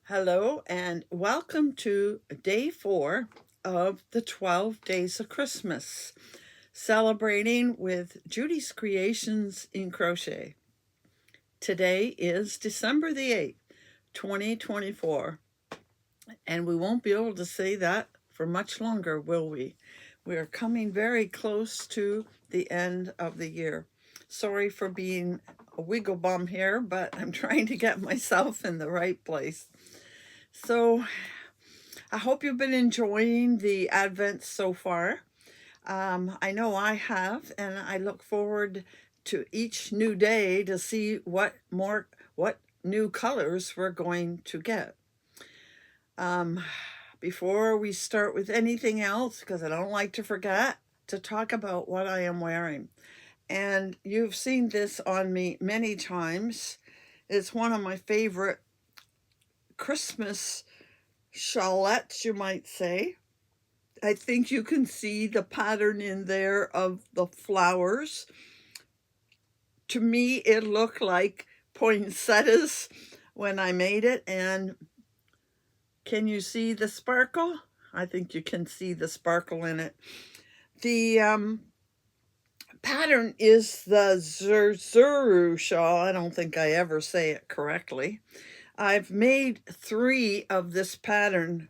Hello and welcome to day 4 of the 12 Days of Christmas, celebrating with Judy's Creations in Crochet. Today is December the 8th, 2024, and we won't be able to say that for much longer, will we? We are coming very close to the end of the year. Sorry for being a wiggle bum here, but I'm trying to get myself in the right place. So, I hope you've been enjoying the Advent so far. I know I have, and I look forward to each new day to see what new colors we're going to get. Um, Before we start with anything else, because I don't like to forget to talk about what I am wearing. And you've seen this on me many times. It's one of my favorite Christmas shawlettes, you might say. I think you can see the pattern in there of the flowers. To me, it looked like poinsettias when I made it. And can you see the sparkle? I think you can see the sparkle in it. The pattern is the Zuru shawl. I don't think I ever say it correctly. I've made 3 of this pattern,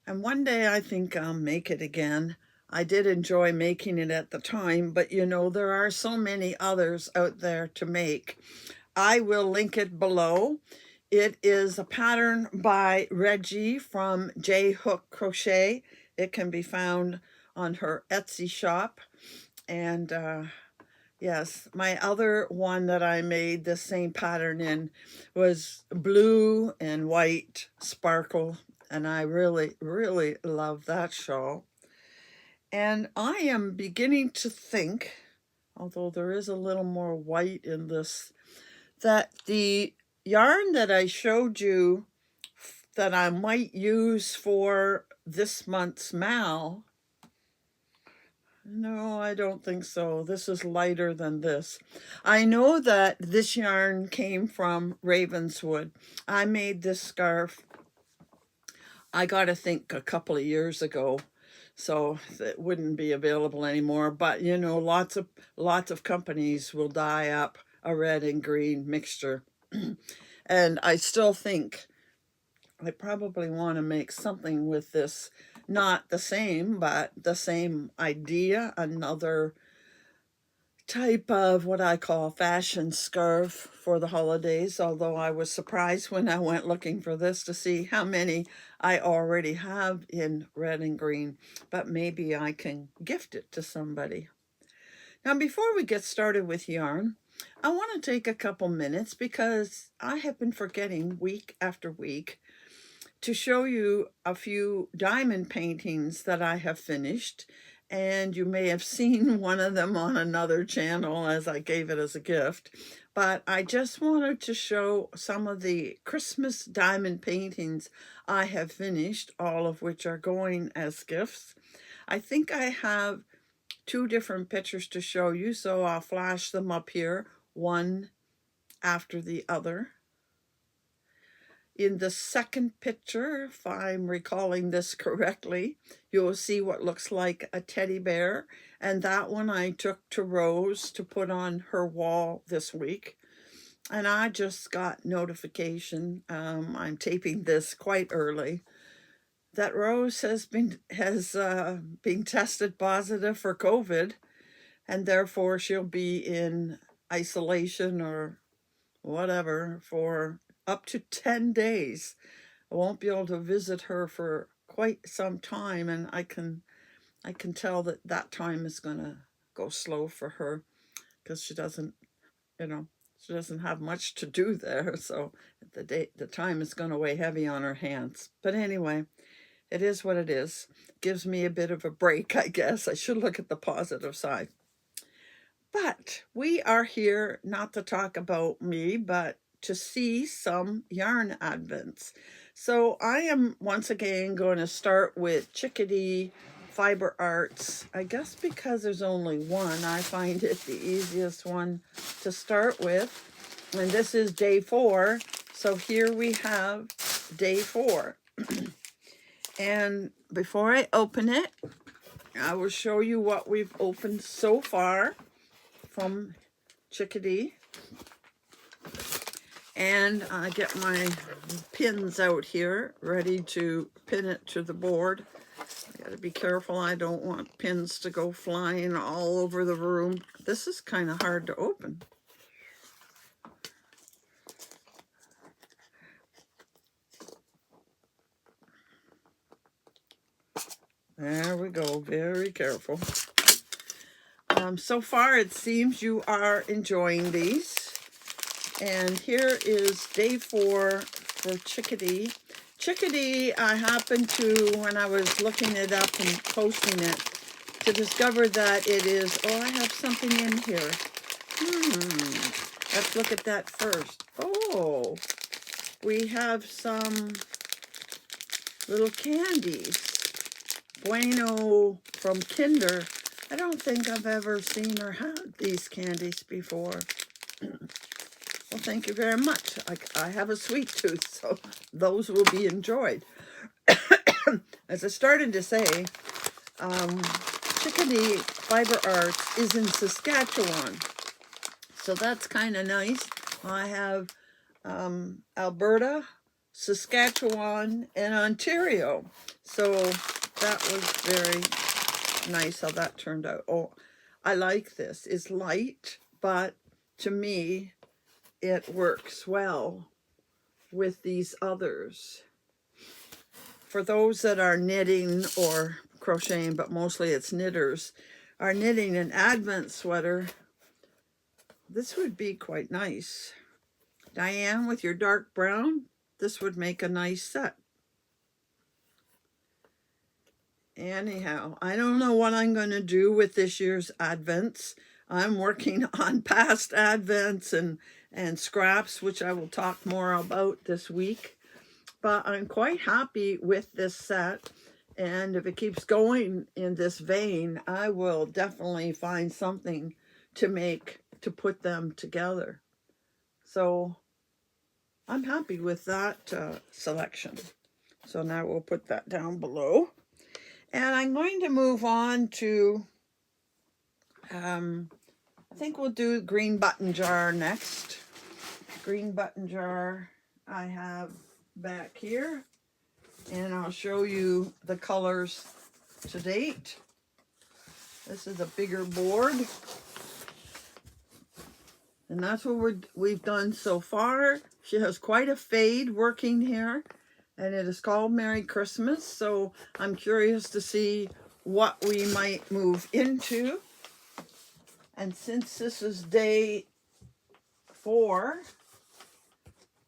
and one day I think I'll make it again. I did enjoy making it at the time, but there are so many others out there to make. I will link it below. It is a pattern by Reggie from J Hook Crochet. It can be found on her Etsy shop. And yes, my other one that I made the same pattern in was blue and white sparkle, and I really, really love that shawl. And I am beginning to think, although there is a little more white in this, that the yarn that I showed you that I might use for this month's mal, no, I don't think so. This is lighter than this. I know that this yarn came from Ravenswood. I made this scarf, I got to think, a couple of years ago, so it wouldn't be available anymore. But lots of companies will dye up a red and green mixture, and I still think I probably want to make something with this. Not the same, but the same idea. Another type of what I call fashion scarf for the holidays, although I was surprised when I went looking for this to see how many I already have in red and green, but maybe I can gift it to somebody. Now, before we get started with yarn, I want to take a couple minutes because I have been forgetting week after week to show you a few diamond paintings that I have finished. And you may have seen one of them on another channel as I gave it as a gift. But I just wanted to show some of the Christmas diamond paintings I have finished, all of which are going as gifts. I think I have 2 different pictures to show you, so I'll flash them up here, one after the other. In the second picture, if I'm recalling this correctly, you'll see what looks like a teddy bear. And that one I took to Rose to put on her wall this week. And I just got notification, I'm taping this quite early, that Rose has been tested positive for COVID, and therefore she'll be in isolation or whatever for up to 10 days. I won't be able to visit her for quite some time, and I can tell that time is going to go slow for her because she doesn't have much to do there, so the time is going to weigh heavy on her hands. But anyway, it is what it is. Gives me a bit of a break, I guess. I should look at the positive side. But we are here not to talk about me, but to see some yarn advents. So I am once again going to start with Chickadee Fiber Arts. I guess because there's only one, I find it the easiest one to start with. And this is day 4. So here we have day 4. And before I open it, I will show you what we've opened so far from Chickadee. And I get my pins out here ready to pin it to the board. I gotta be careful, I don't want pins to go flying all over the room. This is kind of hard to open. There we go, very careful. So far it seems you are enjoying these. And here is day 4 for Chickadee. Chickadee, I happened to, when I was looking it up and posting it, to discover that it is, oh, I have something in here. Let's look at that first. Oh, we have some little candies. Bueno from Kinder. I don't think I've ever seen or had these candies before. Well, thank you very much. I have a sweet tooth, so those will be enjoyed. As I started to say, Chickadee Fiber Arts is in Saskatchewan, so that's kind of nice. I have Alberta, Saskatchewan, and Ontario, so that was very nice how that turned out. Oh, I like this. It's light, but to me, it works well with these others. For those that are knitting or crocheting, but mostly it's knitters, are knitting an Advent sweater, this would be quite nice. Diane, with your dark brown, this would make a nice set. Anyhow, I don't know what I'm going to do with this year's Advents. I'm working on past Advents and scraps, which I will talk more about this week. But I'm quite happy with this set. And if it keeps going in this vein, I will definitely find something to put them together. So I'm happy with that selection. So now we'll put that down below. And I'm going to move on to, I think we'll do green button jar next. Green button jar I have back here. And I'll show you the colors to date. This is a bigger board. And that's what we've done so far. She has quite a fade working here. And it is called Merry Christmas. So I'm curious to see what we might move into. And since this is day 4,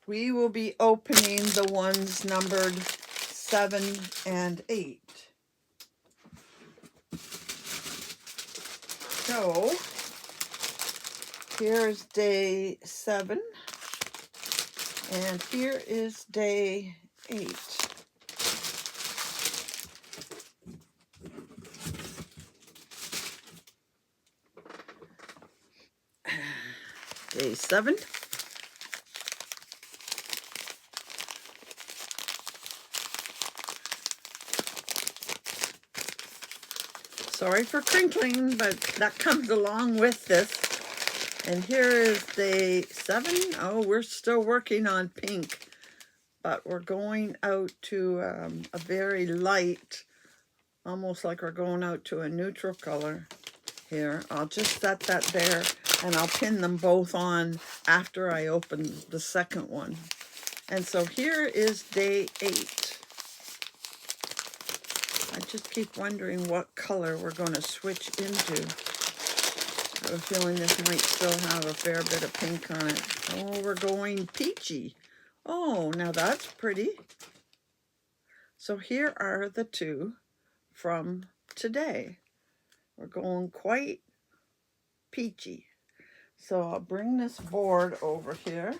we will be opening the ones numbered 7 and 8. So here's day 7. And here is day 8. Day 7. Sorry for crinkling, but that comes along with this. And here is day 7. Oh, we're still working on pink, but we're going out to a very light, almost like we're going out to a neutral color here. I'll just set that there, and I'll pin them both on after I open the second one. And so here is day 8. I just keep wondering what color we're going to switch into. I have a feeling this might still have a fair bit of pink on it. Oh, we're going peachy. Oh, now that's pretty. So here are the 2 from today. We're going quite peachy. So I'll bring this board over here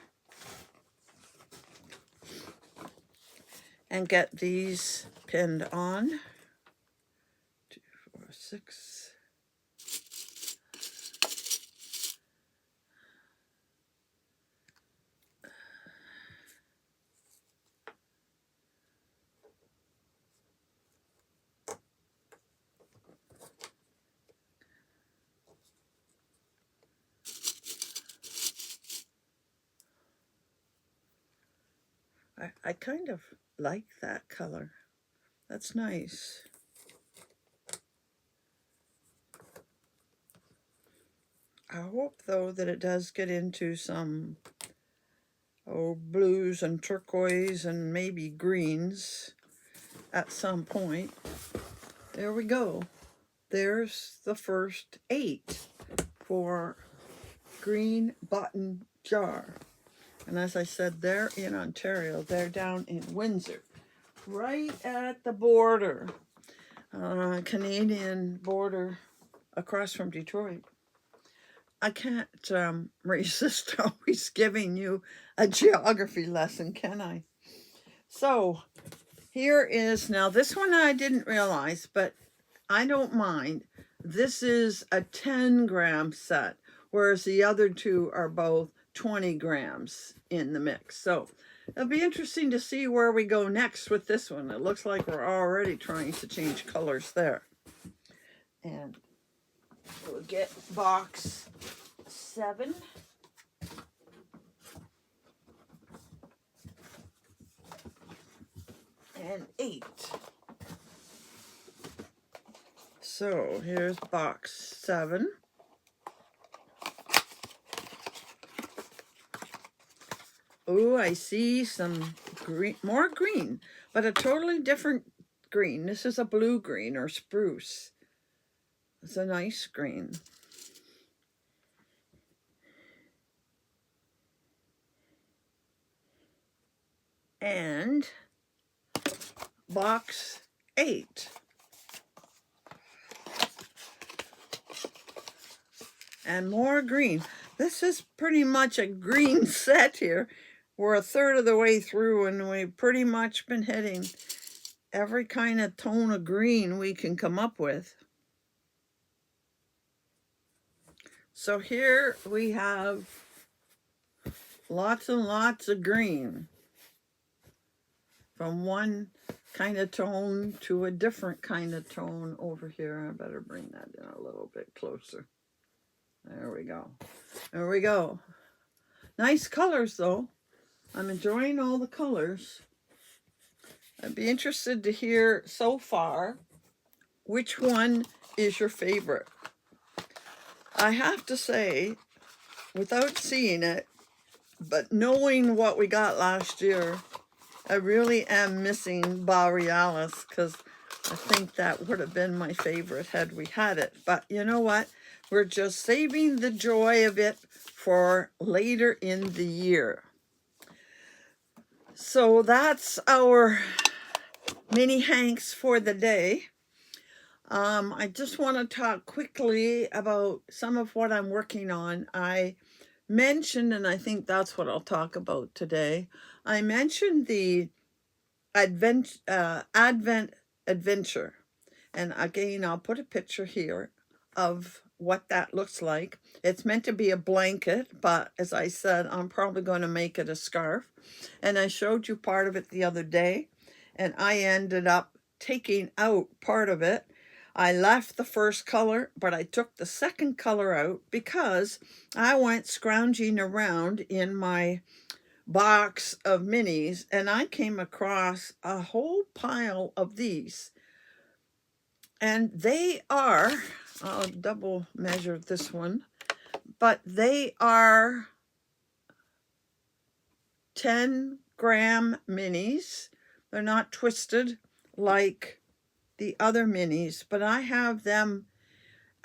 and get these pinned on. 2, 4, 6. I kind of like that color. That's nice. I hope, though, that it does get into some blues and turquoise and maybe greens at some point. There we go. There's the first 8 for Green Button Jar. And as I said, they're in Ontario. They're down in Windsor, right at the border, Canadian border across from Detroit. I can't resist always giving you a geography lesson, can I? So here is, now this one I didn't realize, but I don't mind. This is a 10-gram set, whereas the other 2 are both 20 grams in the mix. So it'll be interesting to see where we go next with this one. It looks like we're already trying to change colors there. And we'll get box 7. And 8. So here's box 7. Oh, I see some green, more green, but a totally different green. This is a blue green or spruce. It's a nice green. And box 8. And more green. This is pretty much a green set here. We're a third of the way through and we've pretty much been hitting every kind of tone of green we can come up with. So here we have lots and lots of green. From one kind of tone to a different kind of tone over here. I better bring that in a little bit closer. There we go. There we go. Nice colors, though. I'm enjoying all the colors. I'd be interested to hear so far which one is your favorite. I have to say, without seeing it, but knowing what we got last year, I really am missing Borealis because I think that would have been my favorite had we had it. But you know what? We're just saving the joy of it for later in the year. So that's our mini Hanks for the day. I just want to talk quickly about some of what I'm working on. I mentioned, and I think that's what I'll talk about today, I mentioned the Advent Adventure. And again, I'll put a picture here of what that looks like. It's meant to be a blanket, but as I said, I'm probably going to make it a scarf. And I showed you part of it the other day, and I ended up taking out part of it. I left the first color, but I took the second color out because I went scrounging around in my box of minis and I came across a whole pile of these. And they are, I'll double measure this one, but they are 10-gram minis. They're not twisted like the other minis, but I have them,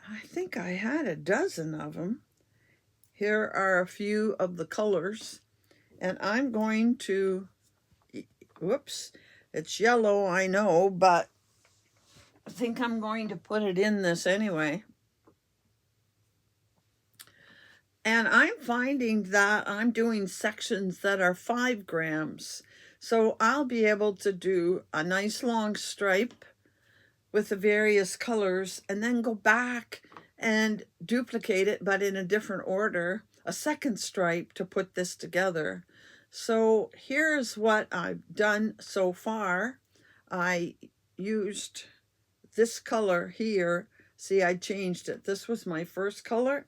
I think I had a dozen of them. Here are a few of the colors, and I'm going to, whoops, it's yellow, I know, but I think I'm going to put it in this anyway. And I'm finding that I'm doing sections that are 5 grams. So I'll be able to do a nice long stripe with the various colors and then go back and duplicate it, but in a different order, a second stripe to put this together. So here's what I've done so far. I used this color here. See, I changed it. This was my first color,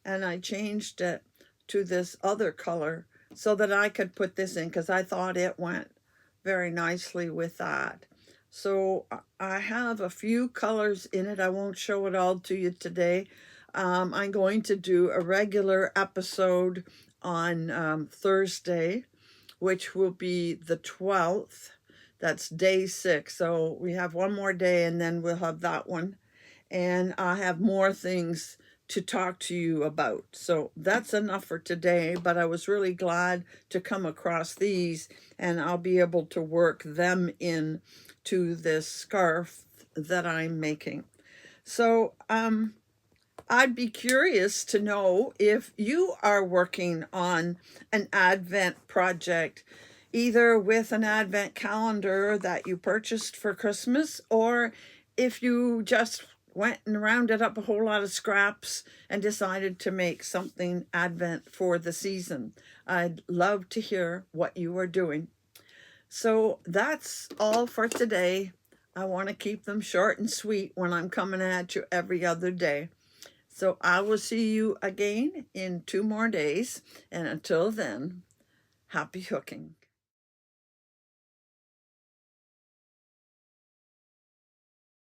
and I changed it to this other color so that I could put this in because I thought it went very nicely with that. So I have a few colors in it. I won't show it all to you today. I'm going to do a regular episode on Thursday, which will be the 12th. That's day 6. So we have one more day and then we'll have that one. And I have more things to talk to you about. So that's enough for today, but I was really glad to come across these, and I'll be able to work them in to this scarf that I'm making. So I'd be curious to know if you are working on an Advent project, either with an Advent calendar that you purchased for Christmas, or if you just went and rounded up a whole lot of scraps and decided to make something Advent for the season. I'd love to hear what you are doing. So that's all for today. I want to keep them short and sweet when I'm coming at you every other day. So I will see you again in 2 more days. And until then, happy hooking.